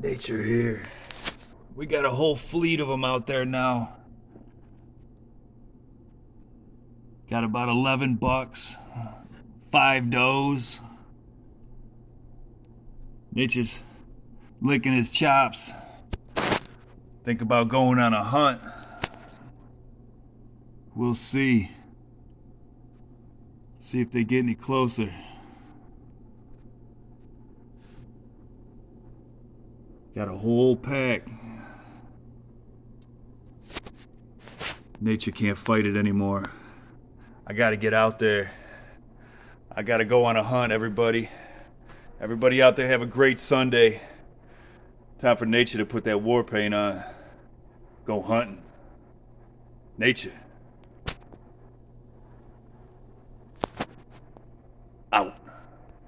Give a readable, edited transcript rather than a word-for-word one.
Nature here. We got a whole fleet of them out there now. Got about 11 bucks, 5 does. Nature's licking his chops. Think about going on a hunt. We'll see. See if they get any closer. Got a whole pack. Nature can't fight it anymore. I gotta get out there. I gotta go on a hunt, everybody. Everybody out there have a great Sunday. Time for nature to put that war paint on. Go hunting. Nature. Out.